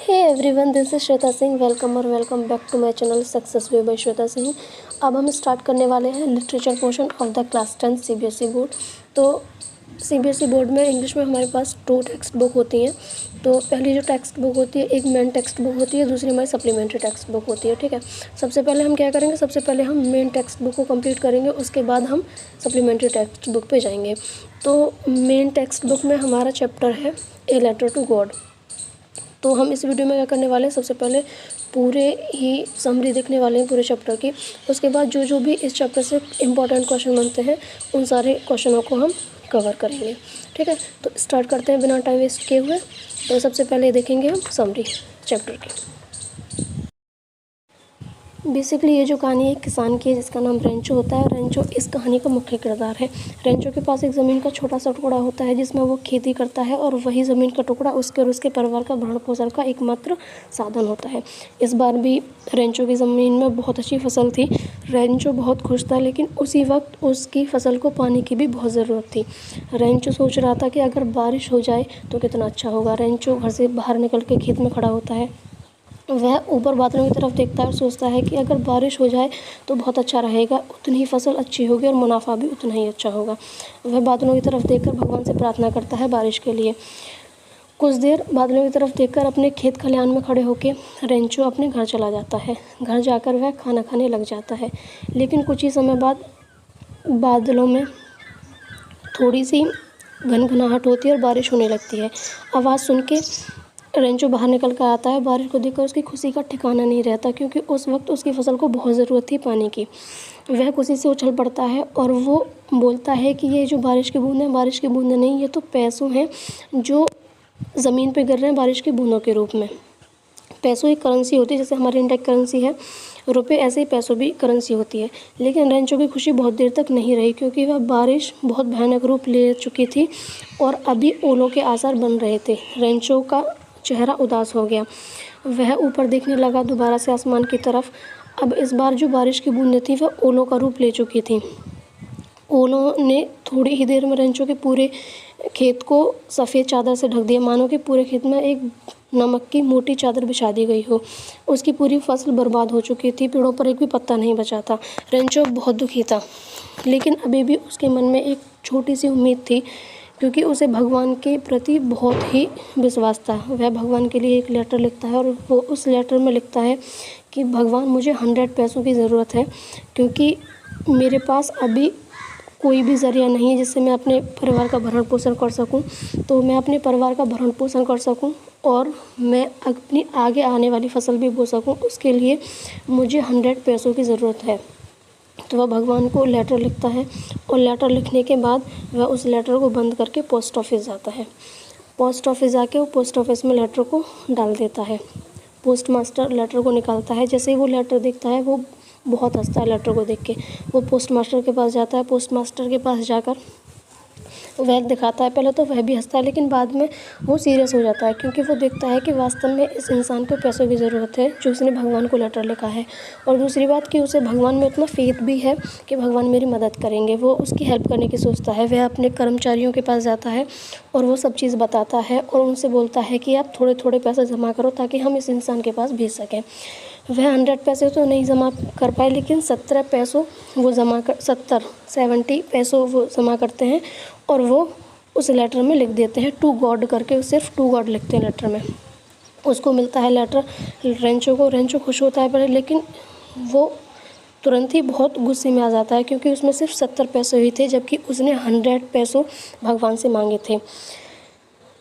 Hey everyone, this is Shweta Singh. Welcome back to my channel success way by Shweta Singh. अब हम start करने वाले हैं literature portion of the class 10 CBSE board. तो CBSE board में English में हमारे पास 2 टेक्स्ट बुक होती हैं। तो पहली जो टेक्स्ट बुक होती है, एक मेन टेक्स्ट बुक होती है, दूसरी हमारी सप्लीमेंट्री टेक्स्ट बुक होती है। ठीक है, सबसे पहले हम क्या करेंगे, सबसे पहले हम मेन टेक्स्ट बुक को कंप्लीट करेंगे, उसके बाद हम सप्लीमेंट्री टेक्स्ट बुक पे जाएंगे। तो मेन टेक्स्ट बुक में हमारा चैप्टर है ए लेटर टू गॉड। तो हम इस वीडियो में क्या करने वाले हैं, सबसे पहले पूरे ही समरी देखने वाले हैं पूरे चैप्टर की। उसके बाद जो जो भी इस चैप्टर से इम्पोर्टेंट क्वेश्चन बनते हैं उन सारे क्वेश्चनों को हम कवर करेंगे। ठीक है, तो स्टार्ट करते हैं बिना टाइम वेस्ट किए हुए। तो सबसे पहले देखेंगे हम समरी चैप्टर की। बेसिकली ये जो कहानी है किसान की है, जिसका नाम रेंचो होता है। रेंचो इस कहानी का मुख्य किरदार है। रेंचो के पास एक ज़मीन का छोटा सा टुकड़ा होता है जिसमें वो खेती करता है, और वही ज़मीन का टुकड़ा उसके और उसके परिवार का भरण पोषण का एकमात्र साधन होता है। इस बार भी रेंचो की ज़मीन में बहुत अच्छी फसल थी। रेंचो बहुत खुश था, लेकिन उसी वक्त उसकी फसल को पानी की भी बहुत ज़रूरत थी। रेंचो सोच रहा था कि अगर बारिश हो जाए तो कितना अच्छा होगा। रेंचो घर से बाहर निकल के खेत में खड़ा होता है। वह ऊपर बादलों की तरफ देखता है और सोचता है कि अगर बारिश हो जाए तो बहुत अच्छा रहेगा, उतनी ही फसल अच्छी होगी और मुनाफा भी उतना ही अच्छा होगा। वह बादलों की तरफ देखकर भगवान से प्रार्थना करता है बारिश के लिए। कुछ देर बादलों की तरफ देखकर अपने खेत खलिहान में खड़े होकर रेंचो अपने घर चला जाता है। घर जाकर वह खाना खाने लग जाता है, लेकिन कुछ ही समय बाद बादलों में थोड़ी सी घनघनाहट होती है और बारिश होने लगती है। आवाज़ सुन के रेंचो बाहर निकल कर आता है। बारिश को देखकर उसकी खुशी का ठिकाना नहीं रहता, क्योंकि उस वक्त उसकी फसल को बहुत ज़रूरत थी पानी की। वह खुशी से उछल पड़ता है और वो बोलता है कि ये जो बारिश की बूंदें, बारिश की बूंदें नहीं, ये तो पैसों हैं जो ज़मीन पे गिर रहे हैं बारिश की बूंदों के रूप में। पैसों एक करेंसी होती है, जैसे हमारी इंडिया करेंसी है रुपये, ऐसे ही पैसों भी करेंसी होती है। लेकिन रेंचो की खुशी बहुत देर तक नहीं रही, क्योंकि वह बारिश बहुत भयानक रूप ले चुकी थी और अभी ओलों के आसार बन रहे थे। रेंचो का चेहरा उदास हो गया। वह ऊपर देखने लगा दोबारा से आसमान की तरफ। अब इस बार जो बारिश की बूंदें थी वह ओलों का रूप ले चुकी थी। ओलों ने थोड़ी ही देर में रेंचो के पूरे खेत को सफ़ेद चादर से ढक दिया, मानो कि पूरे खेत में एक नमक की मोटी चादर बिछा दी गई हो। उसकी पूरी फसल बर्बाद हो चुकी थी, पेड़ों पर एक भी पत्ता नहीं बचा था। रेंचो बहुत दुखी था, लेकिन अभी भी उसके मन में एक छोटी सी उम्मीद थी, क्योंकि उसे भगवान के प्रति बहुत ही विश्वास था। वह भगवान के लिए एक लेटर लिखता है और वो उस लेटर में लिखता है कि भगवान, मुझे 100 पैसों की ज़रूरत है, क्योंकि मेरे पास अभी कोई भी ज़रिया नहीं है जिससे मैं अपने परिवार का भरण पोषण कर सकूं। तो मैं अपने परिवार का भरण पोषण कर सकूं और मैं अपनी आगे आने वाली फसल भी बो सकूं, उसके लिए मुझे 100 पैसों की ज़रूरत है। तो वह भगवान को लेटर लिखता है, और लेटर लिखने के बाद वह उस लेटर को बंद करके पोस्ट ऑफिस जाता है। पोस्ट ऑफिस जाके वो पोस्ट ऑफिस में लेटर को डाल देता है। पोस्ट मास्टर लेटर को निकालता है। जैसे ही वो लेटर देखता है वो बहुत हंसता है लेटर को देख के। वो पोस्ट मास्टर के पास जाता है। पोस्ट मास्टर के पास जाकर वह दिखाता है। पहले तो वह भी हंसता है, लेकिन बाद में वो सीरियस हो जाता है, क्योंकि वो देखता है कि वास्तव में इस इंसान को पैसों की ज़रूरत है जो उसने भगवान को लेटर लिखा है। और दूसरी बात कि उसे भगवान में उतना फेथ भी है कि भगवान मेरी मदद करेंगे। वो उसकी हेल्प करने की सोचता है। वह अपने कर्मचारियों के पास जाता है और वो सब चीज़ बताता है और उनसे बोलता है कि आप थोड़े थोड़े पैसे जमा करो ताकि हम इस इंसान के पास भेज सकें। वह 100 पैसे तो नहीं जमा कर पाए, लेकिन 70 पैसों वो जमा कर 70 पैसों वो जमा करते हैं और वो उस लेटर में लिख देते हैं टू गॉड करके। सिर्फ टू गॉड लिखते हैं लेटर में। उसको मिलता है लेटर रेंचो को। रेंचो खुश होता है पहले, लेकिन वो तुरंत ही बहुत गुस्से में आ जाता है, क्योंकि उसमें सिर्फ 70 पैसे ही थे, जबकि उसने 100 पैसों भगवान से मांगे थे।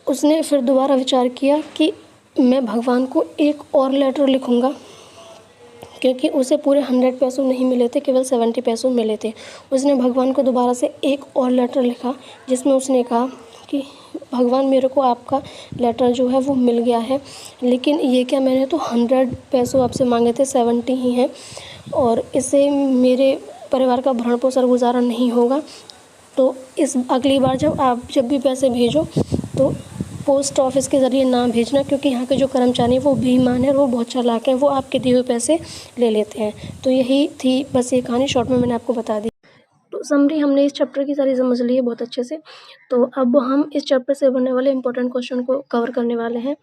उसने फिर दोबारा विचार किया कि मैं भगवान को एक और लेटर लिखूँगा, क्योंकि उसे पूरे 100 पैसों नहीं मिले थे, केवल 70 पैसों मिले थे। उसने भगवान को दोबारा से एक और लेटर लिखा, जिसमें उसने कहा कि भगवान, मेरे को आपका लेटर जो है वो मिल गया है, लेकिन ये क्या, मैंने तो 100 पैसों आपसे मांगे थे, 70 ही हैं, और इससे मेरे परिवार का भरण पोषण गुजारा नहीं होगा। तो इस अगली बार जब भी पैसे भेजो तो पोस्ट ऑफिस के ज़रिए ना भेजना, क्योंकि यहाँ के जो कर्मचारी हैं वो बेईमान हैं और वो बहुत चालाक हैं, वो आपके दिए हुए पैसे ले लेते हैं। तो यही थी बस ये कहानी, शॉर्ट में मैंने आपको बता दी। तो समरी हमने इस चैप्टर की सारी समझ ली है बहुत अच्छे से। तो अब हम इस चैप्टर से बनने वाले इंपॉर्टेंट क्वेश्चन को कवर करने वाले हैं।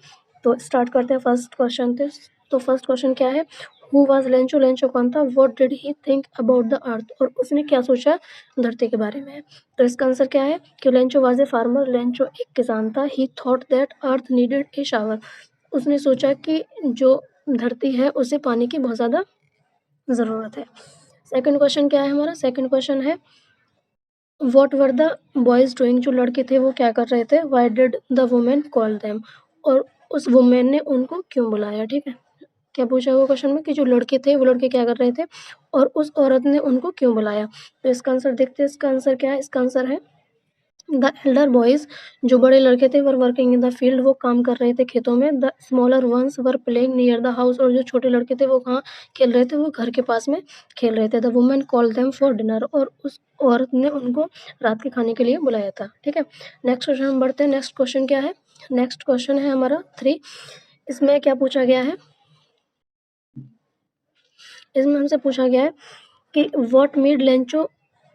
तो स्टार्ट करते हैं फर्स्ट क्वेश्चन से। तो फर्स्ट क्वेश्चन क्या है, हु वाज लेंचो, लेंचो कौन था, what did he think about the earth, और उसने क्या सोचा धरती के बारे में। तो इसका आंसर क्या है कि Lencho was a farmer, Lencho एक किसान था। ही thought that earth needed A shower, उसने सोचा कि जो धरती है उसे पानी की बहुत ज़्यादा ज़रूरत है। सेकंड क्वेश्चन क्या है हमारा, सेकंड क्वेश्चन है what were the boys doing, जो लड़के थे वो क्या कर रहे थे। Why did the women call them, और उस वुमेन ने उनको क्यों बुलाया। ठीक है, क्या पूछा हुआ क्वेश्चन में कि जो लड़के थे वो लड़के क्या कर रहे थे और उस औरत ने उनको क्यों बुलाया। तो इसका आंसर देखते हैं, इसका आंसर क्या है, इसका आंसर है द एल्डर बॉयज, जो बड़े लड़के थे were working in the field, वो काम कर रहे थे खेतों में। The smaller ones were playing near the house, और जो छोटे लड़के थे वो कहाँ खेल रहे थे, वो घर के पास में खेल रहे थे। The women call them for dinner, और उस औरत ने उनको रात के खाने के लिए बुलाया था। ठीक है, नेक्स्ट क्वेश्चन हम बढ़ते हैं। नेक्स्ट क्वेश्चन क्या है, नेक्स्ट क्वेश्चन है हमारा 3। इसमें क्या पूछा गया है, इसमें हमसे पूछा गया है कि what made Lencho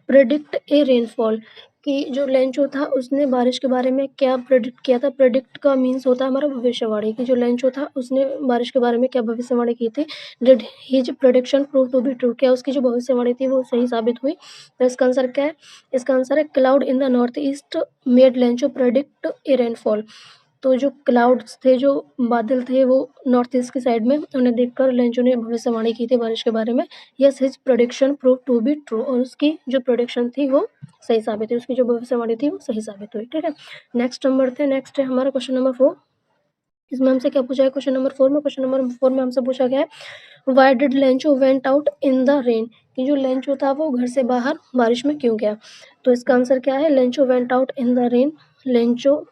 predict A rainfall, कि जो लेंचो था उसने बारिश के बारे में क्या प्रेडिक्ट किया था। प्रेडिक्ट का मीन्स होता है हमारा भविष्यवाणी, कि जो लेंचो था उसने बारिश के बारे में क्या भविष्यवाणी की थी। Did his prediction prove to be true, क्या उसकी जो भविष्यवाणी थी वो सही साबित हुई। तो इसका आंसर क्या है, इसका आंसर है cloud in the north east made Lencho predict A rainfall. तो जो क्लाउड्स थे, जो बादल थे, वो नॉर्थ ईस्ट की साइड में, उन्हें देखकर लेंचो ने भविष्यवाणी की थी बारिश के बारे में। Yes his prediction prove to be true, और उसकी जो प्रोडिक्शन थी वो सही साबित हुई, उसकी जो भविष्यवाणी थी वो सही साबित हुई। ठीक है, नेक्स्ट हम बढ़ते हैं। नेक्स्ट है हमारा क्वेश्चन नंबर 4। इसमें हमसे क्या पूछा है क्वेश्चन नंबर 4 में, क्वेश्चन नंबर 4 में हमसे पूछा गया है why did Lencho went out in the rain, कि जो लेंचो था वो घर से बाहर बारिश में क्यों गया। तो इसका आंसर क्या है, Lencho went out in the rain, Lencho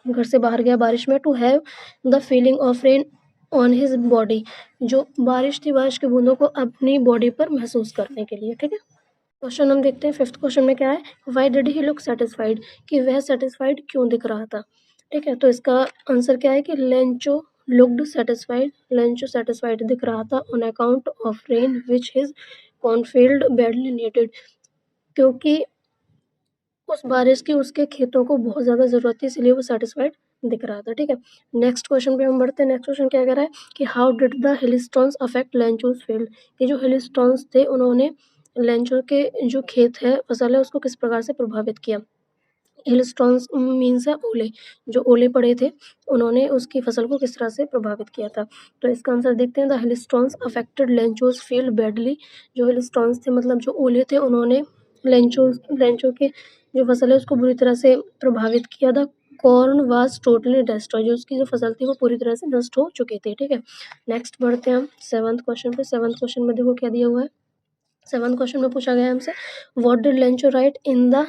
घर से बाहर गया बारिश में to have the feeling of rain on his body, जो बारिश थी बारिश की बूंदों को अपनी बॉडी पर महसूस करने के लिए। ठीक है, क्वेश्चन हम देखते हैं। फिफ्थ क्वेश्चन में क्या है, why did he look satisfied, कि वह सेटिस्फाइड क्यों दिख रहा था। ठीक है, तो इसका आंसर क्या है कि Lencho looked satisfied, Lencho satisfied दिख रहा था on account of rain which his cornfield badly needed, क्योंकि उस बारिश की उसके खेतों को बहुत ज़्यादा ज़रूरत थी, इसलिए वो सेटिस्फाइड दिख रहा था। ठीक है, नेक्स्ट क्वेश्चन पे हम बढ़ते हैं। नेक्स्ट क्वेश्चन क्या कह रहा है कि how did the hailstones affect Lencho's field, कि जो हिलस्टोन्स थे उन्होंने लेंचो के जो खेत है, फसल है, उसको किस प्रकार से प्रभावित किया। हिलस्टोन्स मीन्स है ओले, जो ओले पड़े थे उन्होंने उसकी फसल को किस तरह से प्रभावित किया था। तो इसका आंसर देखते हैं, the hailstones affected Lencho's field badly, जो हिलस्टोन्स थे मतलब जो ओले थे उन्होंने लेंचो के जो फसल है उसको बुरी तरह से प्रभावित किया। The corn was totally destroy, जो उसकी जो फसल थी वो पूरी तरह से नष्ट हो चुकी थी। ठीक है, नेक्स्ट बढ़ते हैं हम 7th क्वेश्चन पे। 7th क्वेश्चन में देखो क्या दिया हुआ है। 7th क्वेश्चन में पूछा गया है हमसे what did Lencho write in the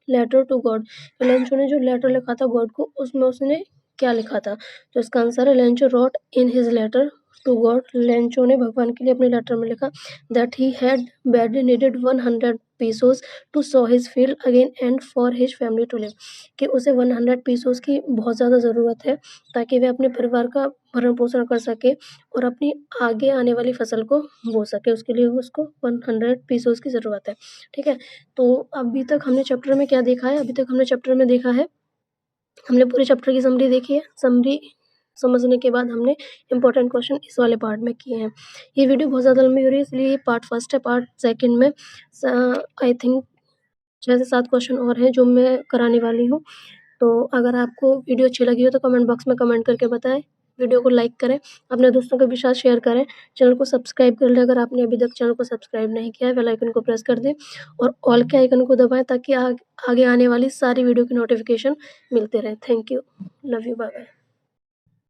letter to God, Lencho ने जो लेटर लिखा था गॉड को, उसमें उसने क्या लिखा था। तो इसका आंसर है Lencho wrote in his letter to God, Lencho ने भगवान के लिए अपने लेटर में लिखा that he had badly needed 100 pesos to sow his field again and for his family to live, कि उसे 100 पीसोस की बहुत ज़्यादा ज़रूरत है ताकि वह अपने परिवार का भरण पोषण कर सके और अपनी आगे आने वाली फसल को बो सके, उसके लिए उसको 100 पीसोस की ज़रूरत है। ठीक है, तो अभी तक हमने चैप्टर में क्या देखा है, अभी तक हमने चैप्टर में देखा है, हमने पूरे चैप्टर की समरी देखी है। समरी समझने के बाद हमने इंपॉर्टेंट क्वेश्चन इस वाले पार्ट में किए हैं। ये वीडियो बहुत ज़्यादा लंबी हो रही है, इसलिए ये पार्ट फर्स्ट है। पार्ट सेकंड में आई थिंक 6 से 7 क्वेश्चन और हैं जो मैं कराने वाली हूँ। तो अगर आपको वीडियो अच्छी लगी हो तो कमेंट बॉक्स में कमेंट करके बताएं, वीडियो को लाइक करें, अपने दोस्तों के साथ शेयर करें, चैनल को सब्सक्राइब कर लें अगर आपने अभी तक चैनल को सब्सक्राइब नहीं किया है, बेल आइकन को प्रेस कर दें और ऑल के आइकन को दबाएं ताकि आगे आने वाली सारी वीडियो की नोटिफिकेशन मिलते रहे। Thank you, love you, bye bye.